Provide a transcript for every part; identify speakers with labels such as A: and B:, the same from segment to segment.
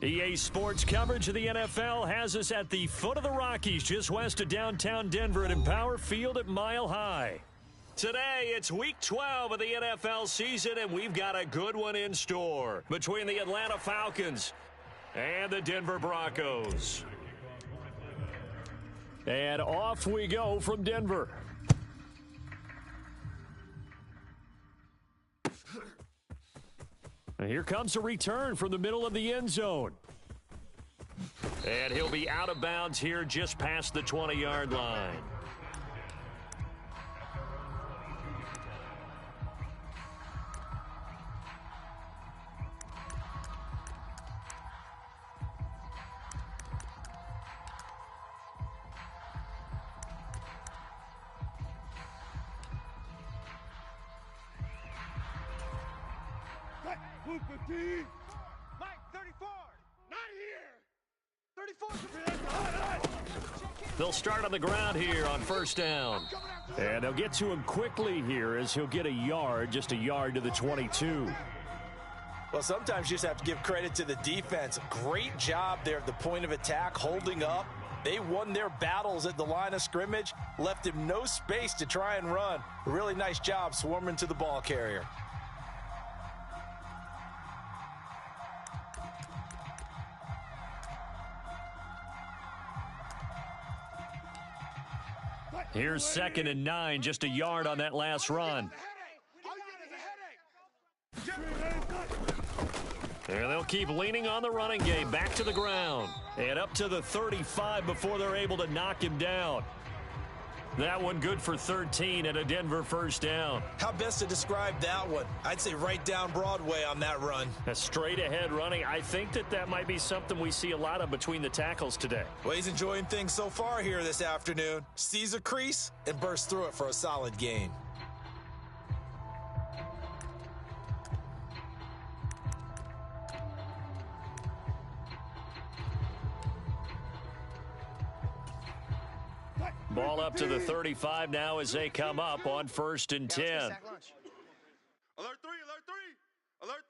A: EA Sports coverage of the NFL has us at the foot of the Rockies, just west of downtown Denver at Empower Field at Mile High. Today, it's Week 12 of the NFL season, and we've got a good one in store between the Atlanta Falcons and the Denver Broncos. And off we go from Denver. And here comes a return from the middle of the end zone. And he'll be out of bounds here just past the 20-yard line.
B: Mike, 34. Not here. 34.
A: They'll start on the ground here on first down. And they'll get to him quickly here as he'll get a yard, just a yard to the 22.
C: Well, sometimes you just have to give credit to the defense. Great job there at the point of attack, holding up. They won their battles at the line of scrimmage, left him no space to try and run. A really nice job swarming to the ball carrier.
A: Here's 2nd and 9, just a yard on that last run. And they'll keep leaning on the running game, back to the ground. And up to the 35 before they're able to knock him down. That one good for 13 and a Denver first down.
C: How best to describe that one? I'd say right down Broadway on that run.
A: A straight ahead running. I think that might be something we see a lot of between the tackles today.
C: Well, he's enjoying things so far here this afternoon. Sees a crease and bursts through it for a solid gain.
A: Ball up to the 35 now as they come up on 1st and 10.
B: Alert 3, alert 3, alert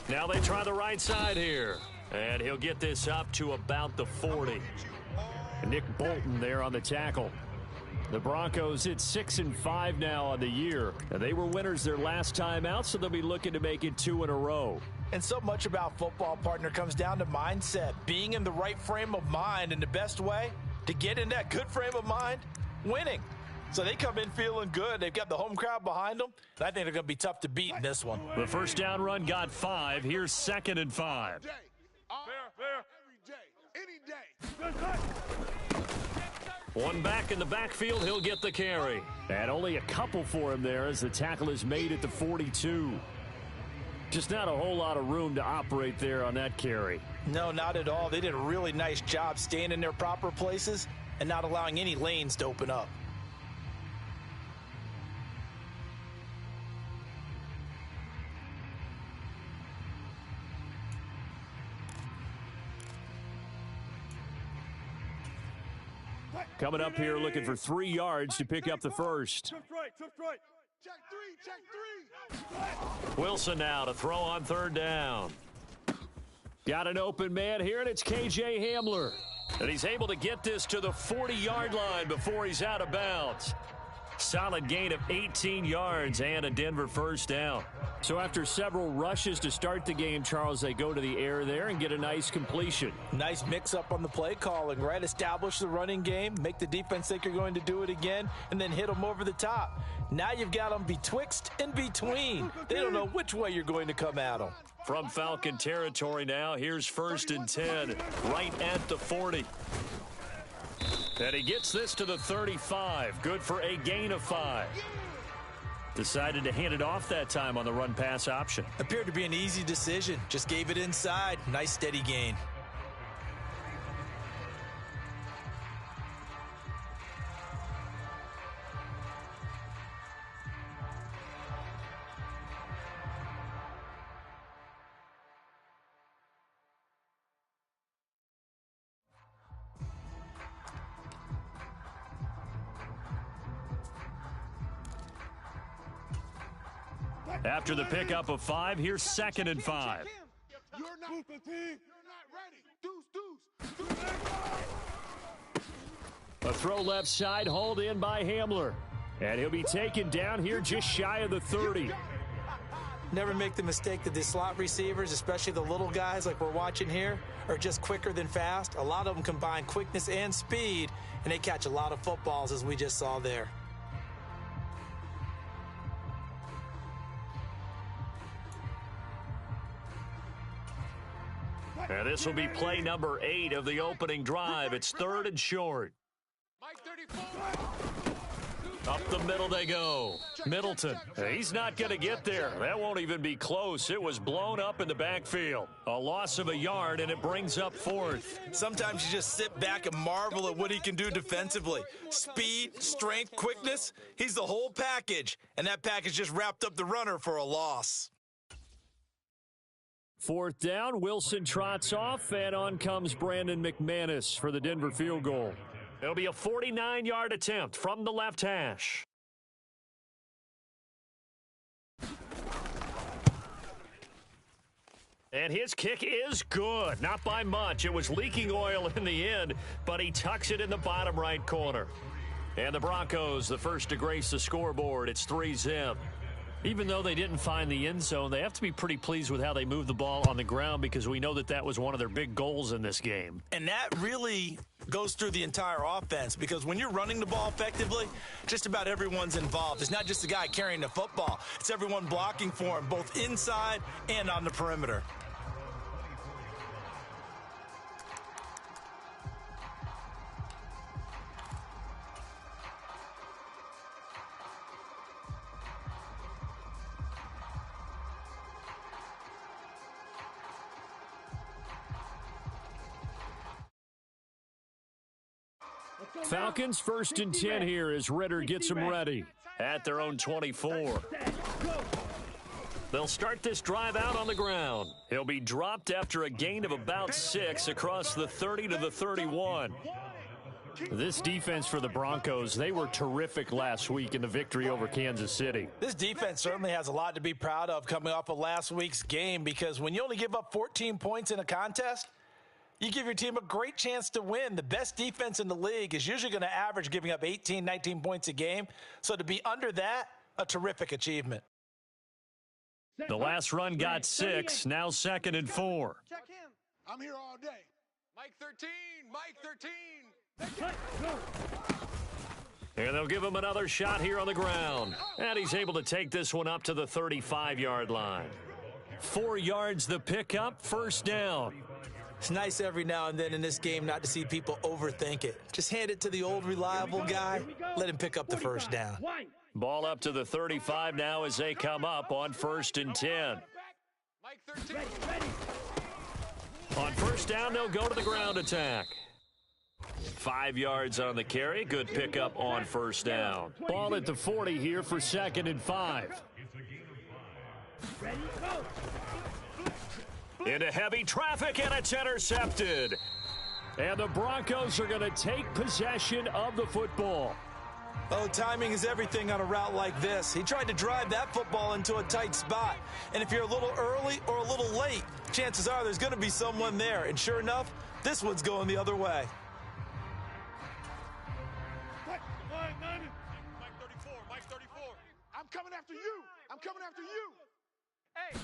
B: 3.
A: Now they try the right side here. And he'll get this up to about the 40. Nick Bolton there on the tackle. The Broncos hit 6-5 now on the year. And they were winners their last time out, so they'll be looking to make it 2 in a row.
C: And so much about football, partner, comes down to mindset. Being in the right frame of mind, and the best way to get in that good frame of mind, winning. So they come in feeling good. They've got the home crowd behind them. I think they're going to be tough to beat in this one.
A: The first down run got 5. Here's 2nd and 5.
B: Every day.
A: One back in the backfield, he'll get the carry. And only a couple for him there as the tackle is made at the 42. Just not a whole lot of room to operate there on that carry.
C: No, not at all. They did a really nice job staying in their proper places and not allowing any lanes to open up.
A: Coming up here looking for 3 yards to pick up the first.
B: Check 3.
A: Wilson now to throw on 3rd down. Got an open man here, and it's K.J. Hamler. And he's able to get this to the 40-yard line before he's out of bounds. Solid gain of 18 yards and a Denver first down. So after several rushes to start the game, Charles, they go to the air there and get a nice completion.
C: Nice mix-up on the play calling, right? Establish the running game, make the defense think you're going to do it again, and then hit them over the top. Now you've got them betwixt and between. They don't know which way you're going to come at them.
A: From Falcon territory now, here's 1st and 10, right at the 40. And he gets this to the 35. Good for a gain of 5. Decided to hand it off that time on the run-pass option.
C: Appeared to be an easy decision. Just gave it inside. Nice steady gain.
A: After the pickup of 5, here's 2nd and 5.
B: You're not ready. Deuce.
A: A throw left side, hauled in by Hamler. And he'll be taken down here just shy of the 30.
C: Never make the mistake that the slot receivers, especially the little guys like we're watching here, are just quicker than fast. A lot of them combine quickness and speed, and they catch a lot of footballs, as we just saw there.
A: And this will be play number 8 of the opening drive. It's 3rd and short.
B: Mike 34.
A: Up the middle they go. Middleton. He's not going to get there. That won't even be close. It was blown up in the backfield. A loss of a yard, and it brings up 4th.
C: Sometimes you just sit back and marvel at what he can do defensively. Speed, strength, quickness. He's the whole package, and that package just wrapped up the runner for a loss.
A: 4th down, Wilson trots off, and on comes Brandon McManus for the Denver field goal. It'll be a 49-yard attempt from the left hash. And his kick is good. Not by much. It was leaking oil in the end, but he tucks it in the bottom right corner. And the Broncos, the first to grace the scoreboard. It's 3-zip. Even though they didn't find the end zone, they have to be pretty pleased with how they moved the ball on the ground, because we know that that was one of their big goals in this game.
C: And that really goes through the entire offense, because when you're running the ball effectively, just about everyone's involved. It's not just the guy carrying the football. It's everyone blocking for him, both inside and on the perimeter.
A: Falcons 1st and 10 here as Ritter gets them ready at their own 24. They'll start this drive out on the ground. He'll be dropped after a gain of about 6 across the 30 to the 31. This defense for the Broncos, they were terrific last week in the victory over Kansas City.
C: This defense certainly has a lot to be proud of coming off of last week's game, because when you only give up 14 points in a contest, you give your team a great chance to win. The best defense in the league is usually going to average giving up 18, 19 points a game. So to be under that, a terrific achievement.
A: The last run got 6, now 2nd and 4.
B: Check him. I'm here all day. Mike 13. Mike 13.
A: And they'll give him another shot here on the ground. And he's able to take this one up to the 35-yard line. 4 yards the pickup, 1st down.
C: It's nice every now and then in this game not to see people overthink it. Just hand it to the old reliable guy. Let him pick up the 1st down.
A: Ball up to the 35 now as they come up on 1st and 10.
B: Mike 13.
A: On 1st down, they'll go to the ground attack. 5 yards on the carry. Good pickup on 1st down. Ball at the 40 here for 2nd and 5. Into heavy traffic, and it's intercepted. And the Broncos are going to take possession of the football.
C: Oh, timing is everything on a route like this. He tried to drive that football into a tight spot. And if you're a little early or a little late, chances are there's going to be someone there. And sure enough, this one's going the other way.
B: Mike 34. Mike 34. I'm coming after you. I'm coming after you. Hey.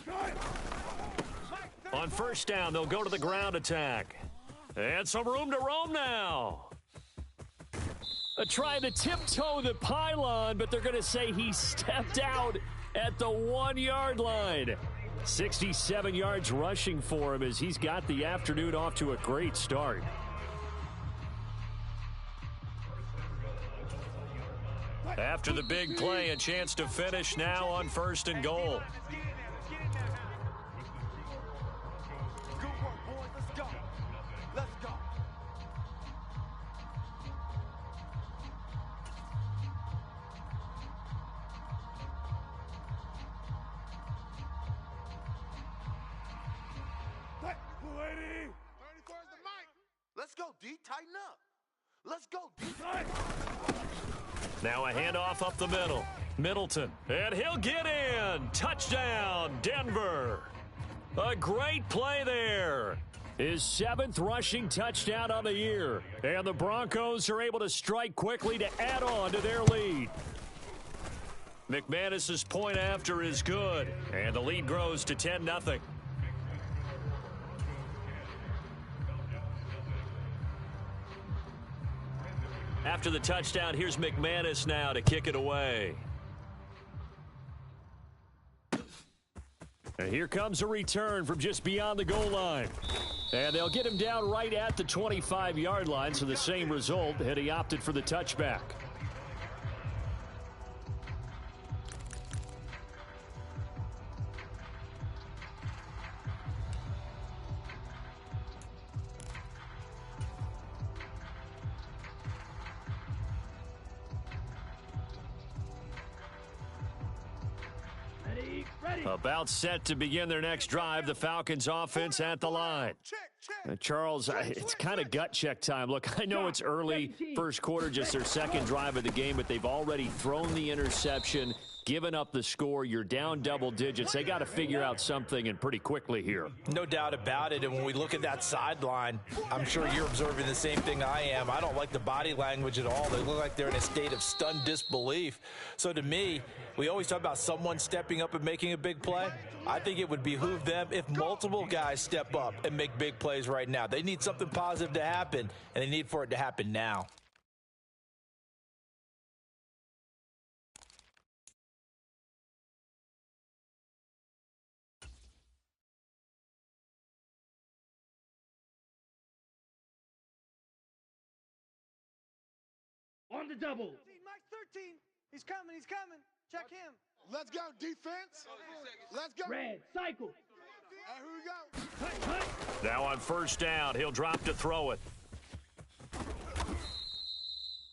A: On 1st down, they'll go to the ground attack. And some room to roam now. Trying to tiptoe the pylon, but they're going to say he stepped out at the 1-yard line. 67 yards rushing for him as he's got the afternoon off to a great start. After the big play, a chance to finish now on 1st and goal.
B: Let's go, D. Tighten up. Let's go, D.
A: Now a handoff up the middle. Middleton, and he'll get in. Touchdown, Denver. A great play there. His 7th rushing touchdown on the year. And the Broncos are able to strike quickly to add on to their lead. McManus's point after is good, and the lead grows to 10-0. After the touchdown, here's McManus now to kick it away. And here comes a return from just beyond the goal line. And they'll get him down right at the 25-yard line, so the same result had he opted for the touchback. About set to begin their next drive, the Falcons offense at the line. Charles, it's kind of gut check time. Look, I know it's early, first quarter, just their second drive of the game, but they've already thrown the interception, given up the score. You're down double digits. They got to figure out something, and pretty quickly here.
C: No doubt about it, and when we look at that sideline, I'm sure you're observing the same thing I am. I don't like the body language at all. They look like they're in a state of stunned disbelief. So to me, we always talk about someone stepping up and making a big play. I think it would behoove them if multiple guys step up and make big plays right now. They need something positive to happen, and they need for it to happen now.
D: On the double.
E: Mike 13. He's coming. He's coming. Check him.
B: Let's go, defense. Let's go.
D: Red, cycle.
B: Here we go.
D: Hut, hut.
A: Now on first down, he'll drop to throw it.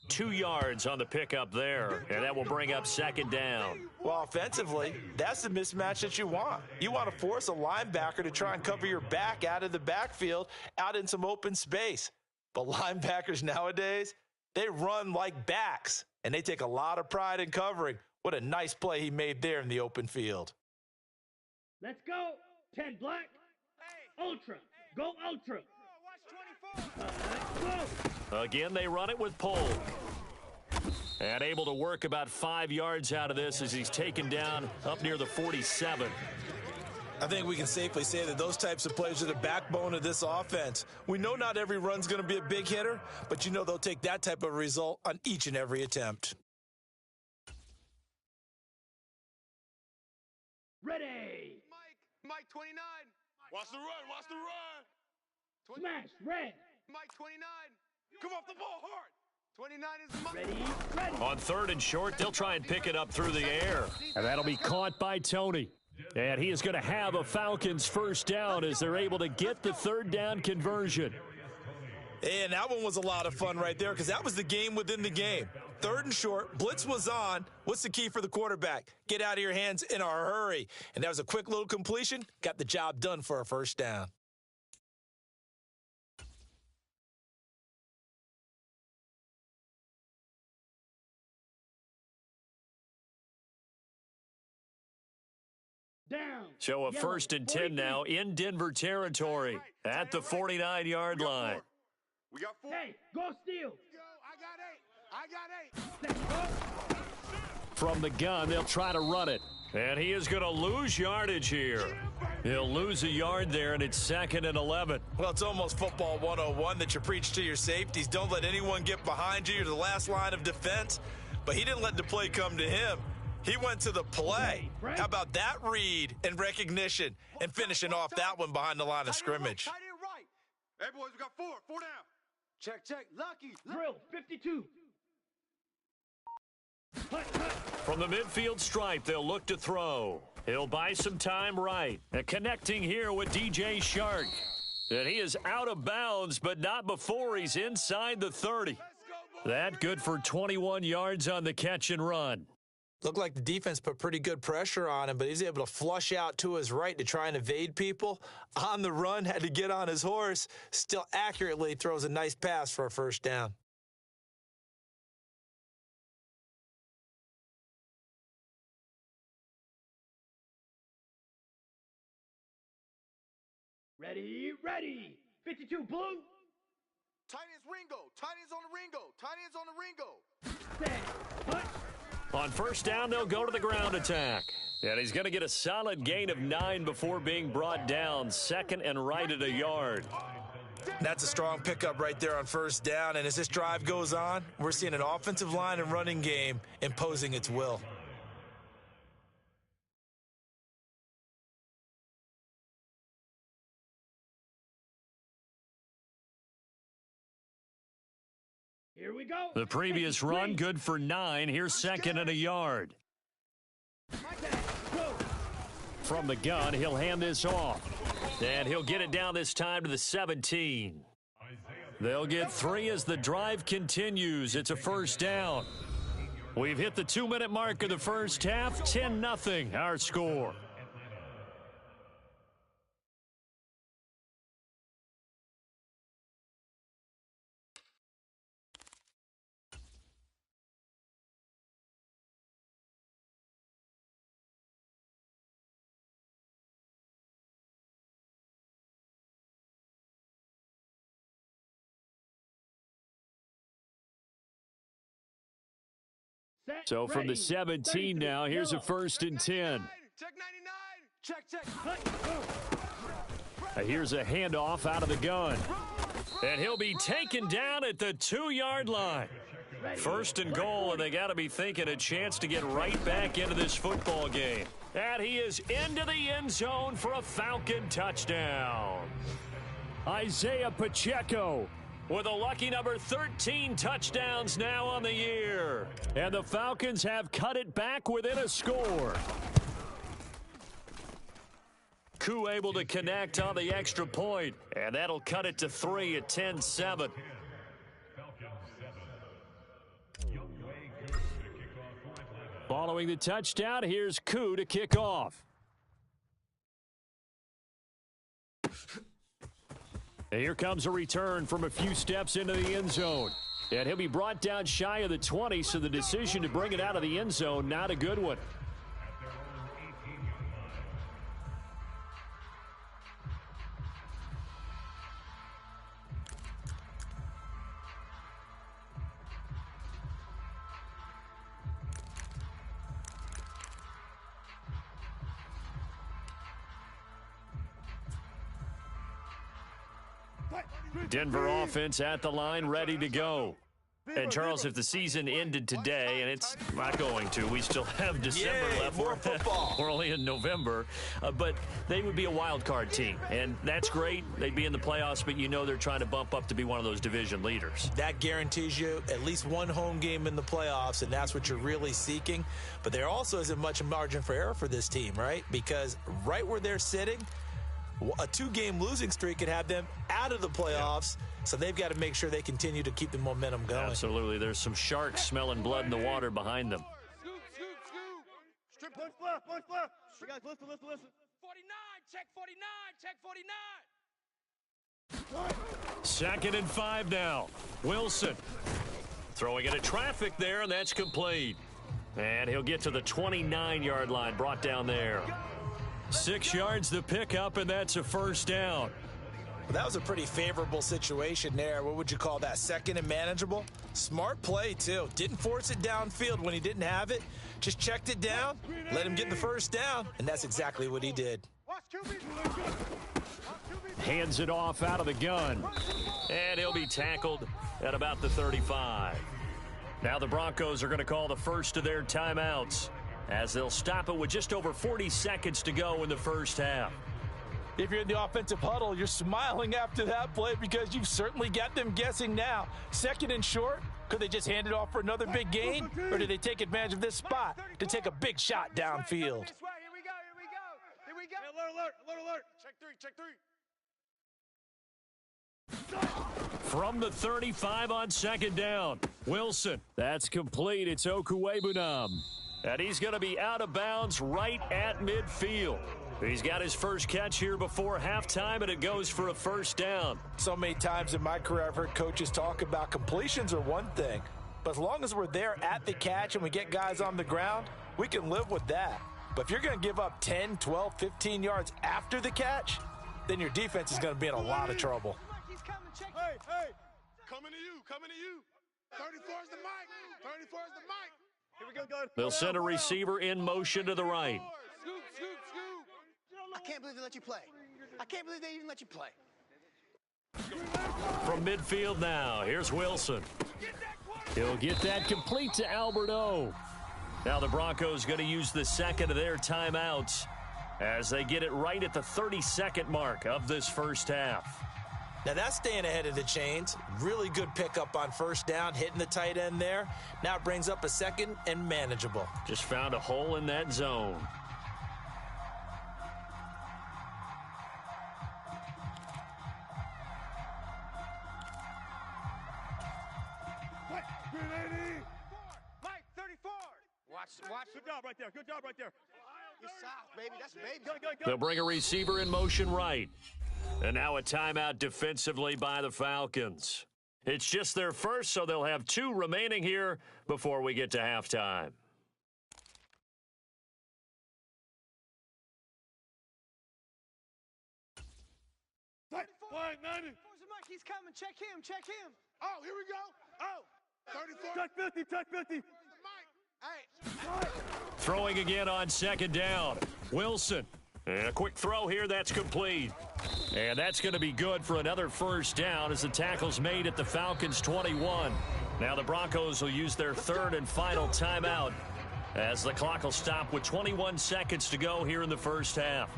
A: 2 yards on the pickup there, and that will bring up second down.
C: Well, offensively, that's the mismatch that you want. You want to force a linebacker to try and cover your back out of the backfield, out in some open space. But linebackers nowadays, they run like backs, and they take a lot of pride in covering. What a nice play he made there in the open field.
D: Let's go. 10 black. Ultra. Go ultra. Let's go.
A: Again, they run it with Polk. And able to work about 5 yards out of this as he's taken down up near the 47.
C: I think we can safely say that those types of plays are the backbone of this offense. We know not every run's going to be a big hitter, but you know they'll take that type of result on each and every attempt.
D: Ready.
E: Mike 29.
B: Watch the run. Watch the run.
D: Smash. Red.
E: Mike 29. Come off the ball hard. 29 is Mike.
D: Ready. Ready.
A: On third and short, they'll try and pick it up through the air. And that'll be caught by Tony. And he is going to have a Falcons first down as they're able to get the third down conversion.
C: And that one was a lot of fun right there because that was the game within the game. Third and short, blitz was on. What's the key for the quarterback? Get out of your hands in a hurry. And that was a quick little completion. Got the job done for a first down.
D: Down.
A: So a first and 10 now in Denver territory at the 49-yard line.
B: We got 4.
D: Hey, go steal.
B: I got 8.
D: Let's go.
A: From the gun, they'll try to run it. And he is going to lose yardage here. He'll lose a yard there, and it's 2nd and 11.
C: Well, it's almost football 101 that you preach to your safeties. Don't let anyone get behind you. You're the last line of defense. But he didn't let the play come to him. He went to the play. How about that read and recognition and finishing off that one behind the line of scrimmage?
E: Tight end right.
B: Hey, boys, we got 4. 4 down.
E: Check. Lucky.
D: Drill. 52. Hut, hut.
A: From the midfield stripe, they'll look to throw. He'll buy some time right. And connecting here with DJ Shark. And he is out of bounds, but not before he's inside the 30. That good for 21 yards on the catch and run.
C: Looked like the defense put pretty good pressure on him, but he's able to flush out to his right to try and evade people. On the run, had to get on his horse. Still accurately throws a nice pass for a first down.
D: Ready, ready. 52, blue.
E: Tight ends Ringo. Tight ends on the Ringo. Tight ends on the Ringo.
D: Set, punch.
A: On first down, they'll go to the ground attack. And he's going to get a solid gain of 9 before being brought down. Second and right at a yard.
C: That's a strong pickup right there on first down. And as this drive goes on, we're seeing an offensive line and running game imposing its will.
D: Here we go.
A: The previous run, good for 9. Here's second and a yard.
D: My bad. Go.
A: From the gun, he'll hand this off. And he'll get it down this time to the 17. They'll get 3 as the drive continues. It's a first down. We've hit the 2-minute mark of the first half. 10-0, our score.
D: Set,
A: So from the
D: ready.
A: 17 now, here's a first and 10.
E: Check 99. Check.
D: Punch. Go.
A: Here's a handoff out of the gun. And he'll be taken down at the 2-yard line. First and goal, and they got to be thinking a chance to get right back into this football game. And he is into the end zone for a Falcon touchdown. Isaiah Pacheco with a lucky number 13 touchdowns now on the year. And the Falcons have cut it back within a score. Koo able to connect on the extra point, and that'll cut it to 3 at 10-7. Following the touchdown, here's Koo to kick off. And here comes a return from a few steps into the end zone. And he'll be brought down shy of the 20, so the decision to bring it out of the end zone, not a good one. Denver offense at the line, ready to go. And, Charles, if the season ended today, and it's not going to, we still have December left.
C: More football.
A: We're only in November. But they would be a wild card team, and that's great. They'd be in the playoffs, but you know they're trying to bump up to be one of those division leaders.
C: That guarantees you at least one home game in the playoffs, and that's what you're really seeking. But there also isn't much margin for error for this team, right? Because right where they're sitting, a 2-game losing streak could have them out of the playoffs, so they've got to make sure they continue to keep the momentum going.
A: Absolutely. There's some sharks smelling blood in the water behind them.
E: Scoop. Strip
D: Punch left, punch left. You guys listen.
E: 49. Check 49.
A: Second and 5 now. Wilson throwing into traffic there, and that's complete. And he'll get to the 29-yard line, brought down there. 6 yards the pickup, and that's a first down.
C: Well, that was a pretty favorable situation there. What would you call that? Second and manageable? Smart play, too. Didn't force it downfield when he didn't have it. Just checked it down, let him get the first down, and that's exactly what he did.
A: Hands it off out of the gun. And he'll be tackled at about the 35. Now the Broncos are going to call the first of their timeouts, as they'll stop it with just over 40 seconds to go in the first half.
C: If you're in the offensive huddle, you're smiling after that play because you've certainly got them guessing now. Second and short, could they just hand it off for another big gain? Or do they take advantage of this spot to take a big shot downfield?
E: Here we go. Alert. Check 3.
A: From the 35 on second down, Wilson. That's complete. It's Okuwebunam. And he's going to be out of bounds right at midfield. He's got his first catch here before halftime, and it goes for a first down.
C: So many times in my career, I've heard coaches talk about completions are one thing. But as long as we're there at the catch and we get guys on the ground, we can live with that. But if you're going to give up 10, 12, 15 yards after the catch, then your defense is going to be in a lot of trouble.
B: Hey, hey. Coming to you, coming to you. 34 is the mic. 34 is the mic.
D: Here we go, guys.
A: They'll send a receiver in motion to the right.
E: Scoop, scoop, scoop. I can't believe they let you play. I can't believe they even let you play.
A: From midfield now, here's Wilson. He'll get that complete to Albert O. Now the Broncos going to use the second of their timeouts as they get it right at the 32nd mark of this first half.
C: Now that's staying ahead of the chains. Really good pickup on first down, hitting the tight end there. Now it brings up a second and manageable.
A: Just found a hole in that zone.
E: Mike, 34. Watch.
D: Good job right there. Good job right there.
E: You're south, baby. That's baby.
D: Go, go, go.
A: They'll bring a receiver in motion right. And now a timeout defensively by the Falcons. It's just their first, so they'll have 2 remaining here before we get to halftime.
B: Flag 90.
E: Mike, he's coming. Check him. Check him.
B: Oh, here we go. Oh, 34.
D: Check 50, check 50.
B: The mic. Hey.
A: Throwing again on second down. Wilson. And a quick throw here, that's complete. And that's going to be good for another first down as the tackle's made at the Falcons' 21. Now the Broncos will use their third and final timeout as the clock will stop with 21 seconds to go here in the first half.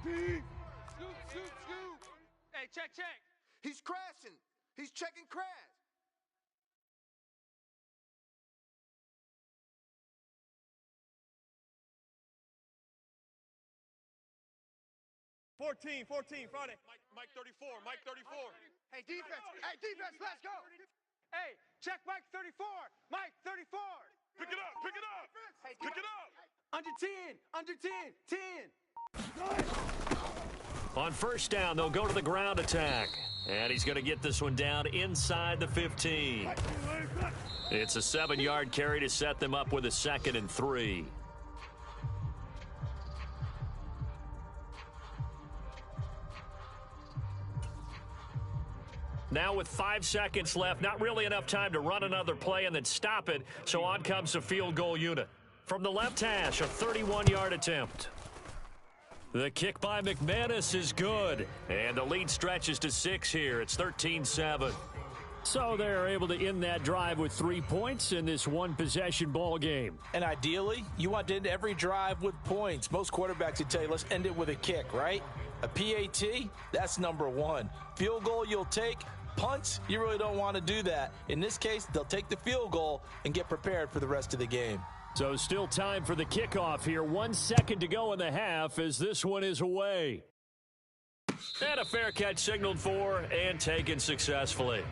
E: Scoop, scoop, scoop. Hey, check. He's crashing. He's checking crash.
D: 14, Friday.
B: Mike 34. Mike 34.
E: Hey, defense. Let's go. Hey, check Mike 34. Mike 34.
B: Pick it up. Pick it up.
E: Hey,
B: Pick it up.
E: Under 10. 10.
A: On first down, they'll go to the ground attack. And he's going to get this one down inside the 15. It's a 7-yard carry to set them up with a 2nd and 3. Now with 5 seconds left, not really enough time to run another play and then stop it. So on comes the field goal unit. From the left hash, a 31-yard attempt. The kick by McManus is good, and the lead stretches to 6 here. It's 13-7. So they're able to end that drive with 3 points in this one-possession ball game.
C: And ideally, you want to end every drive with points. Most quarterbacks would tell you, let's end it with a kick, right? A PAT, that's number 1. Field goal you'll take. Punts, you really don't want to do that. In this case, they'll take the field goal and get prepared for the rest of the game.
A: So still time for the kickoff here. 1 second to go in the half as this one is away. And a fair catch signaled for and taken successfully.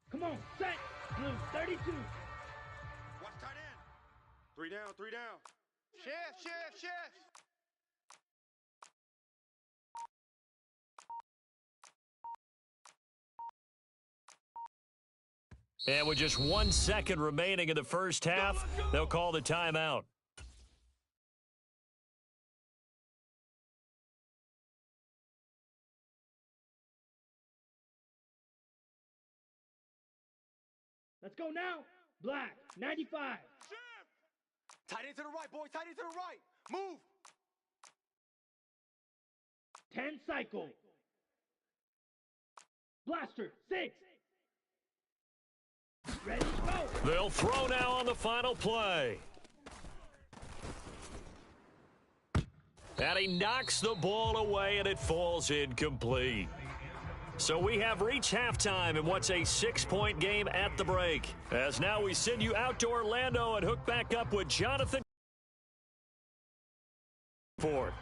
D: Come on, set. Blue 32.
B: Watch tight end. 3 down. 3 down.
E: Shift.
A: And with just 1 second remaining in the first half, they'll call the timeout.
D: Let's go now. Black 95.
E: Tight end to the right, boy. Tight end to the right. Move.
D: 10 cycle. Blaster 6. Ready, go.
A: They'll throw now on the final play. And he knocks the ball away, and it falls incomplete. So we have reached halftime in what's a 6-point game at the break. As now we send you out to Orlando and hook back up with Jonathan Ford.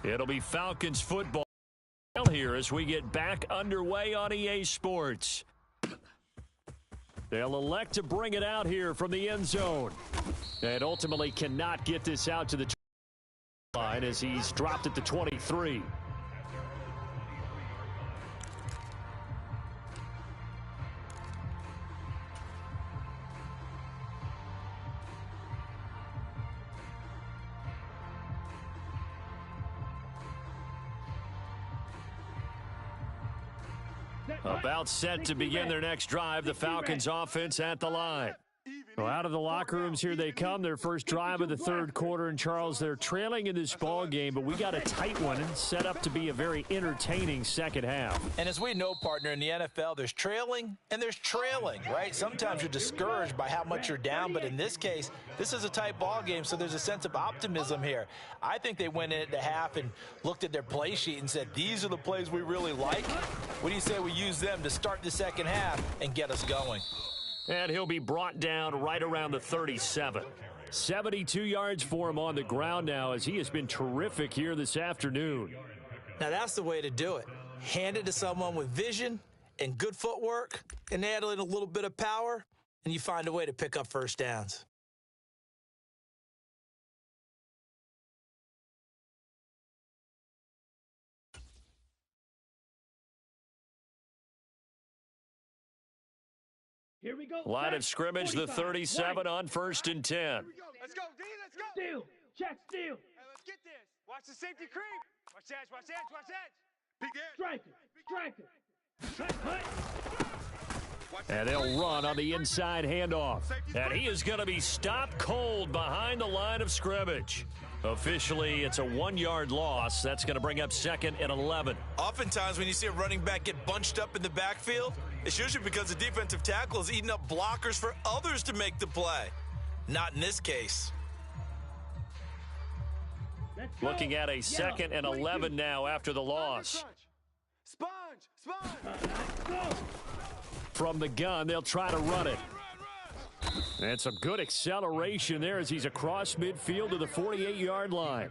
A: It'll be Falcons football here as we get back underway on EA Sports. They'll elect to bring it out here from the end zone. And ultimately cannot get this out to the line as he's dropped at the 23. About set to begin their next drive, the Falcons offense at the line. Well, out of the locker rooms, here they come. Their first drive of the third quarter. And, Charles, they're trailing in this ball game, but we got a tight one set up to be a very entertaining second half.
C: And as we know, partner, in the NFL, there's trailing and there's trailing, right? Sometimes you're discouraged by how much you're down, but in this case, this is a tight ball game, so there's a sense of optimism here. I think they went in at the half and looked at their play sheet and said, these are the plays we really like. What do you say we use them to start the second half and get us going?
A: And he'll be brought down right around the 37. 72 yards for him on the ground now as he has been terrific here this afternoon.
C: Now that's the way to do it. Hand it to someone with vision and good footwork and add in a little bit of power, and you find a way to pick up first downs.
D: Here we go.
A: Line of scrimmage, the 37 on 1st and 10.
E: Let's go, D, let's go.
D: Steal. Check steal.
E: Hey, let's get this. Watch the safety creep. Watch edge, watch edge, watch edge.
D: Striker.
A: And they'll run on the inside handoff. And he is going to be stopped cold behind the line of scrimmage. Officially, it's a 1-yard loss. That's going to bring up 2nd and 11.
C: Oftentimes when you see a running back get bunched up in the backfield, it's usually because the defensive tackle is eating up blockers for others to make the play. Not in this case.
A: Looking at a 2nd and 11 now after the loss.
E: Sponge.
A: From the gun, they'll try to run it. And some good acceleration there as he's across midfield to the 48-yard line.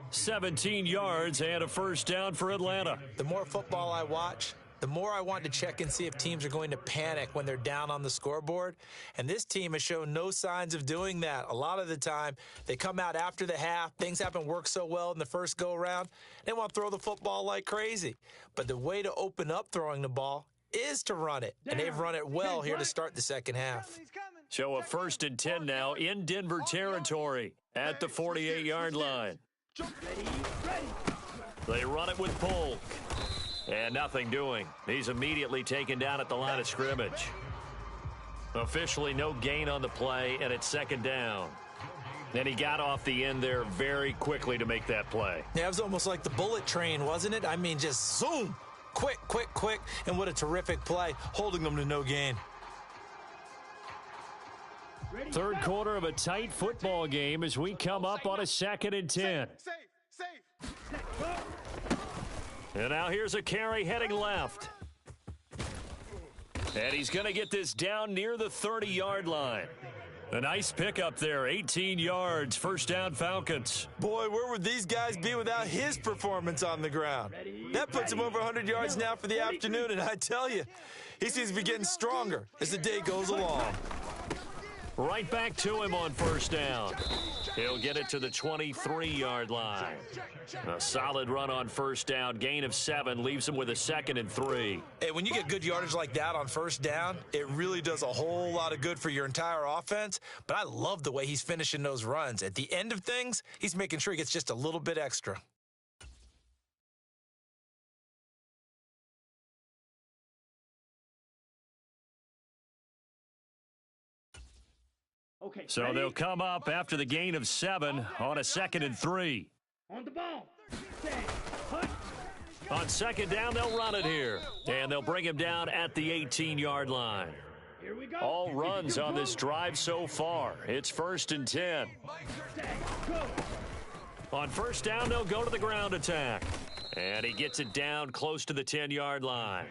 A: 17 yards and a first down for Atlanta.
C: The more football I watch, the more I want to check and see if teams are going to panic when they're down on the scoreboard. And this team has shown no signs of doing that. A lot of the time, they come out after the half. Things haven't worked so well in the first go-around. They want to throw the football like crazy. But the way to open up throwing the ball is to run it. And they've run it well here to start the second half.
A: So a 1st and 10 now in Denver territory at the 48-yard line. They run it with Polk. And nothing doing. He's immediately taken down at the line of scrimmage. Officially no gain on the play, and it's 2nd down. And he got off the end there very quickly to make that play.
C: Yeah, it was almost like the bullet train, wasn't it? I mean, just zoom. Quick. And what a terrific play, holding them to no gain.
A: Third quarter of a tight football game as we come up on a 2nd and 10.
E: Safe.
A: And now here's a carry heading left. And he's going to get this down near the 30-yard line. A nice pickup there, 18 yards, first down Falcons.
C: Boy, where would these guys be without his performance on the ground? That puts him over 100 yards now for the afternoon, and I tell you, he seems to be getting stronger as the day goes along.
A: Right back to him on first down. He'll get it to the 23-yard line. A solid run on first down. Gain of 7 leaves him with a 2nd and 3.
C: Hey, when you get good yardage like that on first down, it really does a whole lot of good for your entire offense. But I love the way he's finishing those runs. At the end of things, he's making sure he gets just a little bit extra.
D: Okay.
A: So they'll come up after the gain of 7 on a 2nd and 3.
D: On the ball.
A: On 2nd down, they'll run it here. And they'll bring him down at the 18-yard line.
D: Here we go.
A: All runs on this drive so far. It's 1st and 10.
D: Go.
A: On 1st down, they'll go to the ground attack. And he gets it down close to the 10-yard line.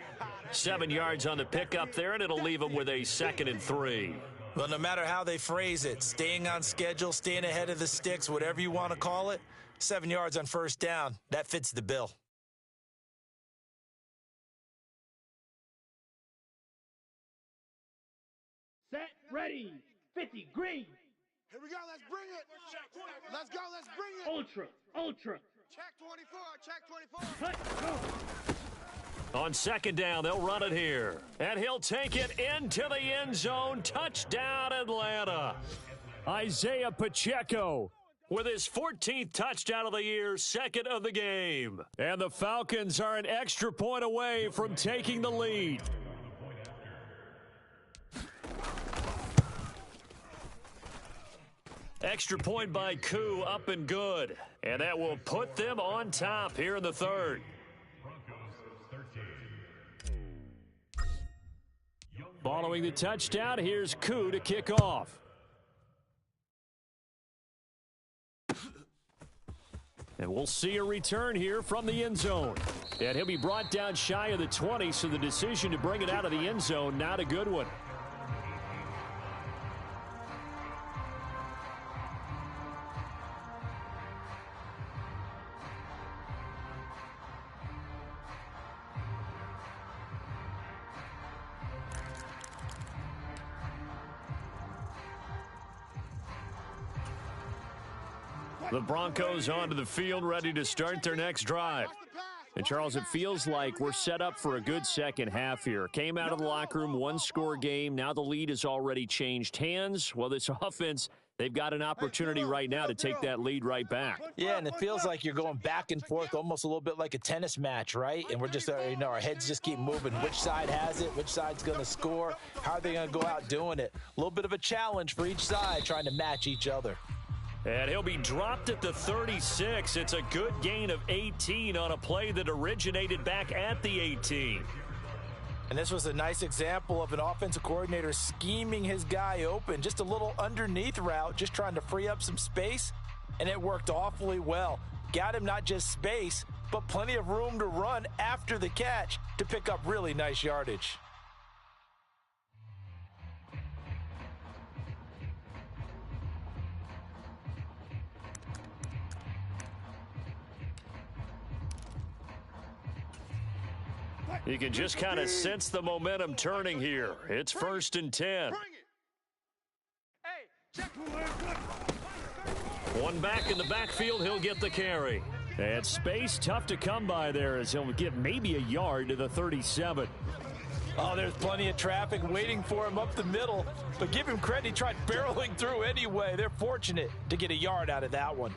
A: 7 yards on the pickup there, and it'll leave him with a 2nd and 3.
C: Well, no matter how they phrase it, staying on schedule, staying ahead of the sticks, whatever you want to call it, 7 yards on 1st down, that fits the bill.
D: Set. Ready. 50. Green.
B: Here we go. Let's bring it. Let's go. Let's bring it.
D: Ultra. Ultra.
B: Check 24. Check 24.
D: Cut. Go.
A: On 2nd down, they'll run it here. And he'll take it into the end zone. Touchdown, Atlanta. Isaiah Pacheco with his 14th touchdown of the year, 2nd of the game. And the Falcons are an extra point away from taking the lead. Extra point by Koo, up and good. And that will put them on top here in the 3rd. Following the touchdown, here's Koo to kick off. And we'll see a return here from the end zone. And he'll be brought down shy of the 20, so the decision to bring it out of the end zone, not a good one. The Broncos onto the field, ready to start their next drive. And, Charles, it feels like we're set up for a good second half here. Came out of the locker room, one-score game. Now the lead has already changed hands. Well, this offense, they've got an opportunity right now to take that lead right back.
C: Yeah, and it feels like you're going back and forth, almost a little bit like a tennis match, right? And we're just, our heads just keep moving. Which side has it? Which side's going to score? How are they going to go out doing it? A little bit of a challenge for each side, trying to match each other.
A: And he'll be dropped at the 36. It's a good gain of 18 on a play that originated back at the 18.
C: And this was a nice example of an offensive coordinator scheming his guy open. Just a little underneath route, just trying to free up some space, and it worked awfully well. Got him not just space, but plenty of room to run after the catch to pick up really nice yardage.
A: You can just kind of sense the momentum turning here. It's 1st and 10.
E: Hey, check.
A: One back in the backfield, he'll get the carry. And space tough to come by there as he'll get maybe a yard to the 37.
C: Oh, there's plenty of traffic waiting for him up the middle. But give him credit, he tried barreling through anyway. They're fortunate to get a yard out of that one.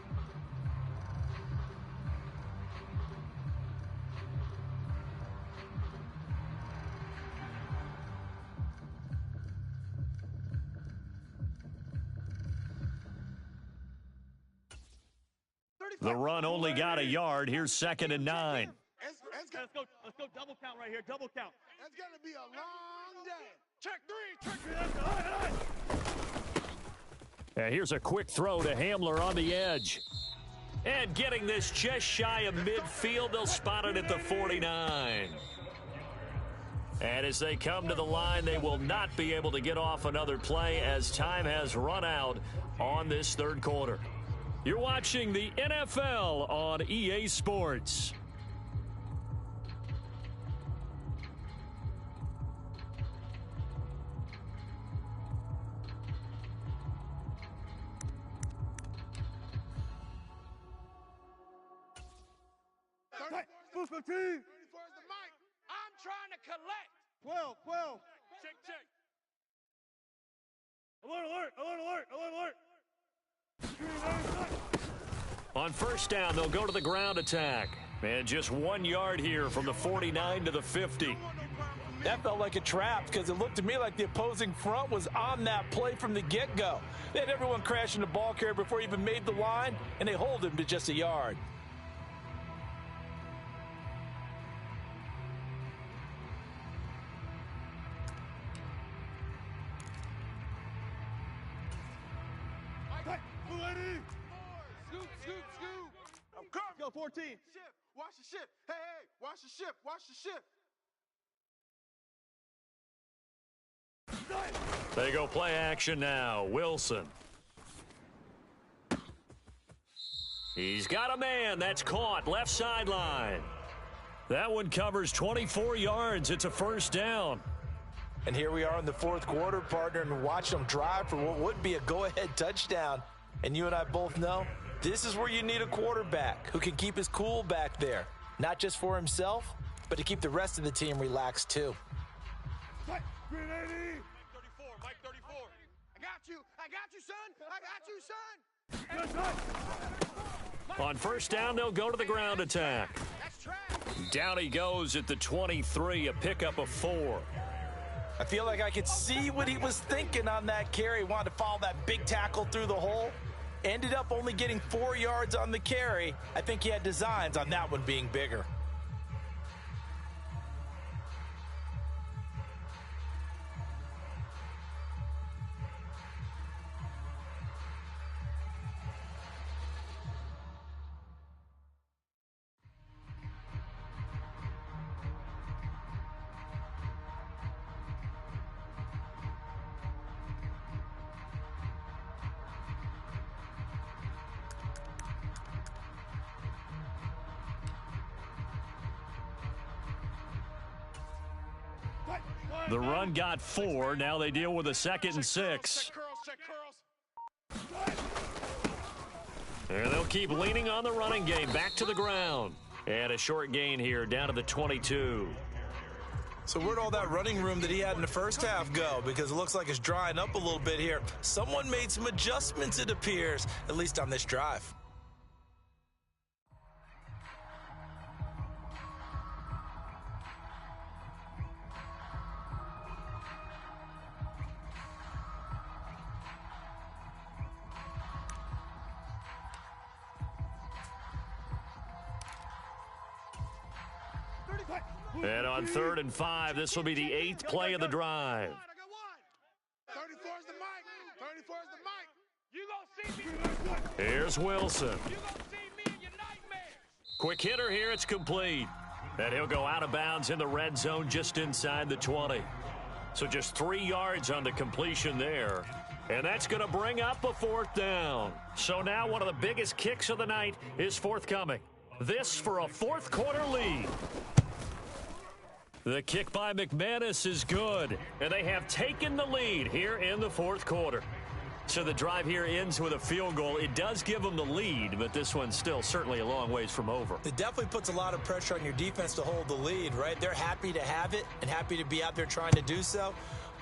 A: The run only got a yard. Here's 2nd and 9.
D: Let's go double count right here. Double count.
B: It's going to be a long day. Check 3.
A: And here's a quick throw to Hamler on the edge. And getting this just shy of midfield, they'll spot it at the 49. And as they come to the line, they will not be able to get off another play as time has run out on this 3rd quarter. You're watching the NFL on EA Sports.
B: Where's the mic? I'm trying to collect.
E: 12. Check. Alert.
A: On 1st down, they'll go to the ground attack. And just 1 yard here from the 49 to the 50.
C: That felt like a trap because it looked to me like the opposing front was on that play from the get-go. They had everyone crashing the ball carrier before he even made the line, and they hold him to just a yard.
D: go, 14.
B: Shift. Watch the shift. Hey, hey, watch the shift. Watch the shift.
A: They go play action now. Wilson. He's got a man. That's caught. Left sideline. That one covers 24 yards. It's a first down.
C: And here we are in the fourth quarter, partner, and watch them drive for what would be a go-ahead touchdown. And you and I both know this is where you need a quarterback who can keep his cool back there. Not just for himself, but to keep the rest of the team relaxed too.
B: Mike 34, Mike 34. I got you, son.
A: On first down, they'll go to the ground attack.
B: That's trash.
A: Down he goes at the 23, a pickup of 4.
C: I feel like I could see what he was thinking on that carry. Wanted to follow that big tackle through the hole. Ended up only getting 4 yards on the carry. I think he had designs on that one being bigger.
A: The run got 4. Now they deal with a 2nd and 6.
B: Check curls.
A: And they'll keep leaning on the running game. Back to the ground. And a short gain here down to the 22.
C: So where'd all that running room that he had in the first half go? Because it looks like it's drying up a little bit here. Someone made some adjustments, it appears, at least on this drive.
A: And on 3rd and 5, this will be the 8th play of the drive.
B: I got one. 34 is the mic. 34 is the mic. You gonna see me.
A: Here's Wilson.
B: You gonna see me in your nightmares.
A: Quick hitter here. It's complete. And he'll go out of bounds in the red zone just inside the 20. So just 3 yards on the completion there. And that's going to bring up a 4th down. So now one of the biggest kicks of the night is forthcoming. This for a 4th quarter lead. The kick by McManus is good, and they have taken the lead here in the 4th quarter. So the drive here ends with a field goal. It does give them the lead, but this one's still certainly a long ways from over.
C: It definitely puts a lot of pressure on your defense to hold the lead, right? They're happy to have it and happy to be out there trying to do so.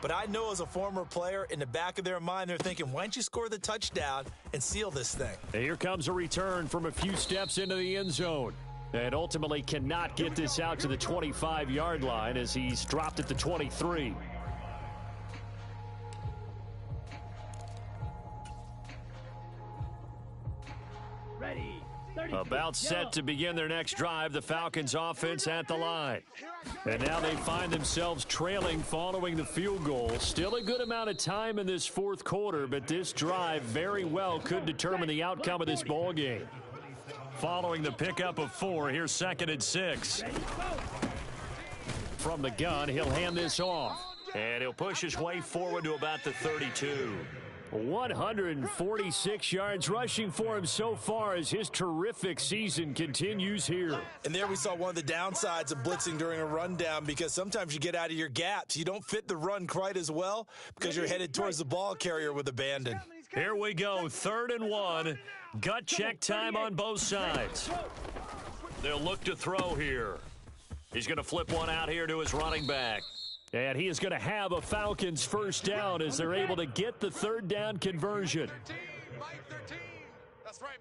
C: But I know as a former player, in the back of their mind, they're thinking, why don't you score the touchdown and seal this thing?
A: And here comes a return from a few steps into the end zone. And ultimately cannot get this out to the 25-yard line as he's dropped at the 23.
D: Ready.
A: About set to begin their next drive, the Falcons offense at the line. And now they find themselves trailing following the field goal. Still a good amount of time in this 4th quarter, but this drive very well could determine the outcome of this ball game. Following the pickup of 4, here's 2nd and 6. From the gun, he'll hand this off. And he'll push his way forward to about the 32. 146 yards rushing for him so far as his terrific season continues here.
C: And there we saw one of the downsides of blitzing during a rundown, because sometimes you get out of your gaps. You don't fit the run quite as well because you're headed towards the ball carrier with abandon.
A: Here we go, 3rd and 1. Gut check time on both sides. They'll look to throw here. He's going to flip one out here to his running back. And he is going to have a Falcons first down as they're able to get the 3rd down conversion.
B: 13, Mike 13. That's right,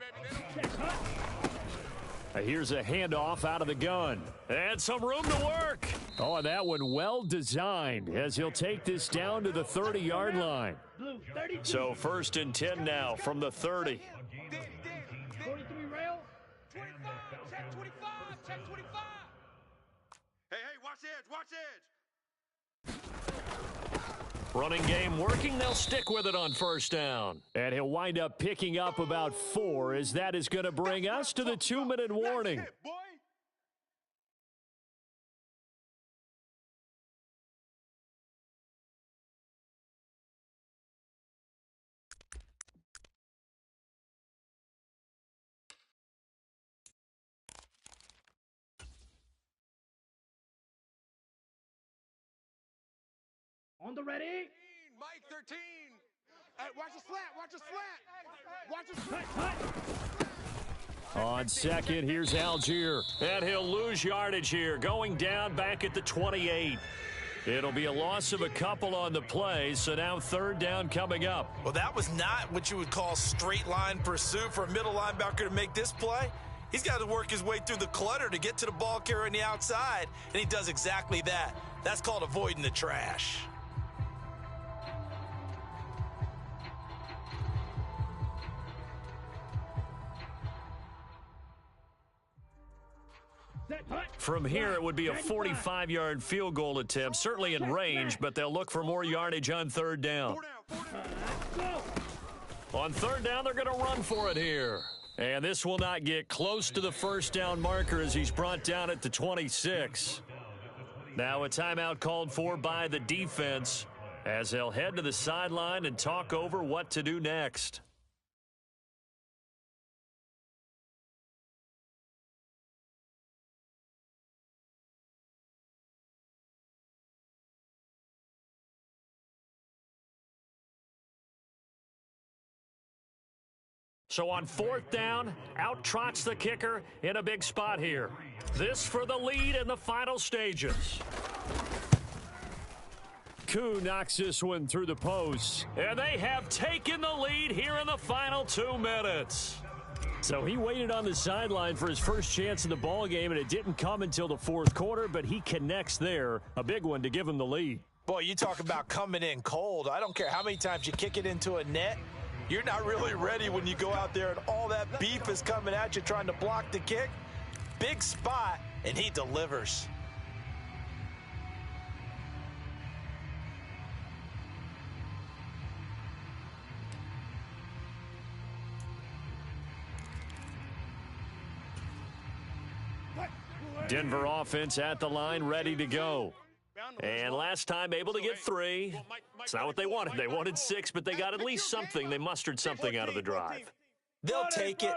B: baby.
A: Here's a handoff out of the gun. And some room to work. Oh, and that one well designed as he'll take this down to the 30-yard line. So 1st and 10 now from the 30.
D: 43 rail.
B: 25, check 25, check 25. Hey, watch edge, watch edge.
A: Running game working. They'll stick with it on first down. And he'll wind up picking up about 4, as that is going to bring us to the 2-minute warning.
D: On the ready.
B: Mike 13. Hey, watch the slant. Watch the slant. Watch the slant.
A: On second, here's Algier. And he'll lose yardage here, going down back at the 28. It'll be a loss of a couple on the play, so now third down coming up.
C: Well, that was not what you would call straight line pursuit for a middle linebacker to make this play. He's got to work his way through the clutter to get to the ball carrier on the outside, and he does exactly that. That's called avoiding the trash.
A: From here, it would be a 45-yard field goal attempt, certainly in range, but they'll look for more yardage on third down. On third down, they're going to run for it here. And this will not get close to the first down marker as he's brought down at the 26. Now a timeout called for by the defense as they'll head to the sideline and talk over what to do next. So on fourth down, out trots the kicker in a big spot here. This for the lead in the final stages. Koo knocks this one through the post. And they have taken the lead here in the final 2 minutes. So he waited on the sideline for his first chance in the ball game, and it didn't come until the fourth quarter, but he connects there. A big one to give him the lead.
C: Boy, you talk about coming in cold. I don't care how many times you kick it into a net. You're not really ready when you go out there and all that beef is coming at you trying to block the kick. Big spot, and he delivers.
A: Denver offense at the line, ready to go. And last time able to get 3. It's not what they wanted. They wanted 6, but they got at least something. They mustered something out of the drive.
C: They'll take it.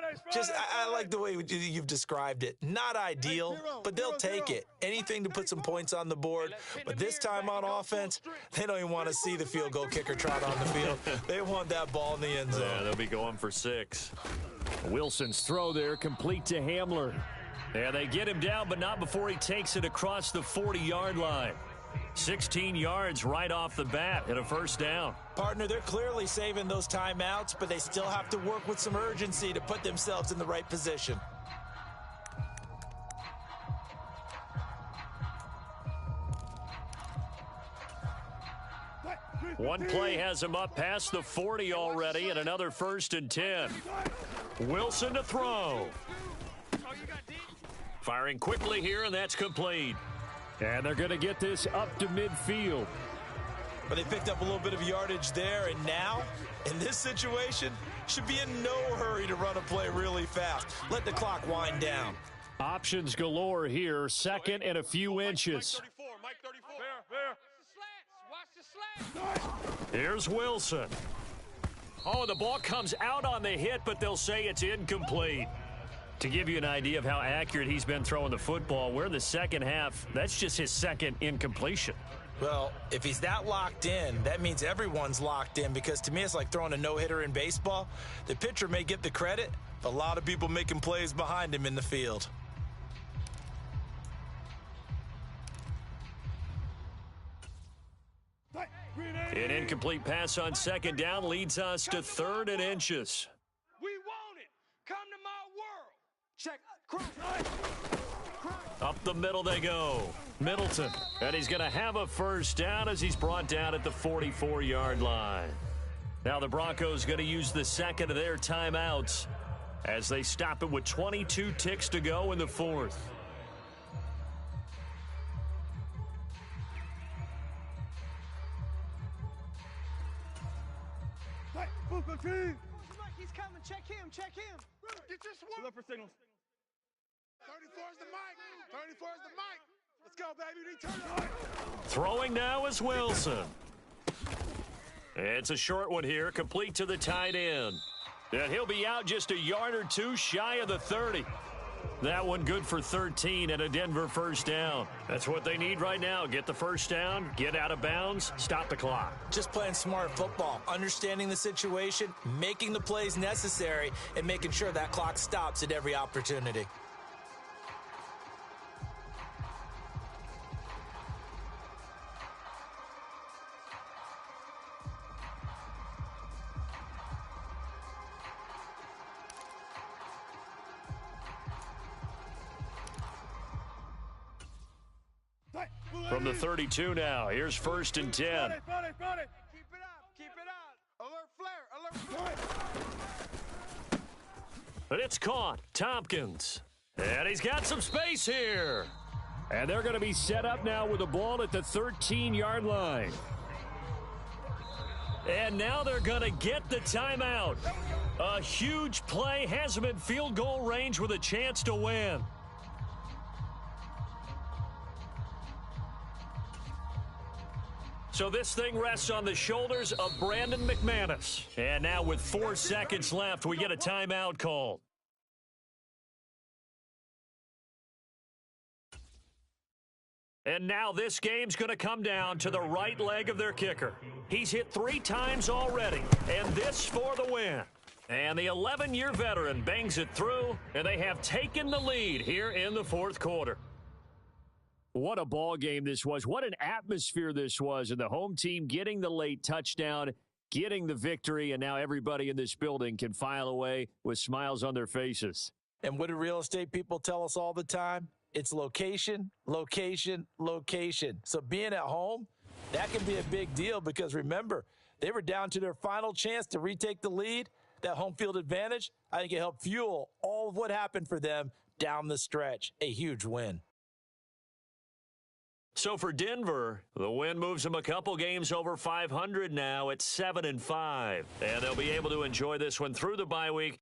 C: I like the way you've described it. Not ideal, but they'll take it. Anything to put some points on the board. But this time on offense, they don't even want to see the field goal kicker trot on the field. They want that ball in the end zone.
A: Yeah, they'll be going for 6. Wilson's throw there, complete to Hamler. And they get him down, but not before he takes it across the 40-yard line. 16 yards right off the bat and a first down.
C: Partner, they're clearly saving those timeouts, but they still have to work with some urgency to put themselves in the right position.
A: One play has him up past the 40 already, and another 1st and 10. Wilson to throw. Firing quickly here, and that's complete. And they're going to get this up to midfield.
C: But they picked up a little bit of yardage there, and now, in this situation, should be in no hurry to run a play really fast. Let the clock wind down.
A: Options galore here, second and a few inches.
B: Mike 34.
E: Watch the slant.
A: Here's Wilson. Oh, the ball comes out on the hit, but they'll say it's incomplete. To give you an idea of how accurate he's been throwing the football, we're in the second half. That's just his second incompletion.
C: Well, if he's that locked in, that means everyone's locked in, because to me it's like throwing a no-hitter in baseball. The pitcher may get the credit, but a lot of people making plays behind him in the field.
A: An incomplete pass on second down leads us to 3rd and inches.
E: We want it. Come to my world. Check. Cross.
A: Up the middle they go. Middleton. And he's going to have a first down as he's brought down at the 44-yard line. Now the Broncos going to use the second of their timeouts as they stop it with 22 ticks to go in the 4th.
E: He's coming. Check him. Check him.
B: Get your swing. Look for signals. 34 is the mic. 34 is the mic. Let's go, baby. We need to turn it.
A: Throwing now is Wilson. It's a short one here, complete to the tight end. And he'll be out just a yard or two shy of the 30. That one good for 13 and a Denver first down. That's what they need right now. Get the first down, get out of bounds, stop the clock.
C: Just playing smart football, understanding the situation, making the plays necessary, and making sure that clock stops at every opportunity.
A: From the 32 now, here's 1st and 10.
E: Keep it up. Keep it up. Alert flare. Alert flare.
A: But it's caught. Tompkins. And he's got some space here. And they're going to be set up now with the ball at the 13-yard line. And now they're going to get the timeout. A huge play has them in field goal range with a chance to win. So this thing rests on the shoulders of Brandon McManus. And now with 4 seconds left, we get a timeout called. And now this game's going to come down to the right leg of their kicker. He's hit 3 times already, and this for the win. And the 11-year veteran bangs it through, and they have taken the lead here in the 4th quarter. What a ball game this was. What an atmosphere this was. And the home team getting the late touchdown, getting the victory, and now everybody in this building can file away with smiles on their faces.
C: And what do real estate people tell us all the time? It's location, location, location. So being at home, that can be a big deal because remember, they were down to their final chance to retake the lead. That home field advantage, I think it helped fuel all of what happened for them down the stretch. A huge win.
A: So for Denver, the win moves them a couple games over 500 now at 7-5. And they'll be able to enjoy this one through the bye week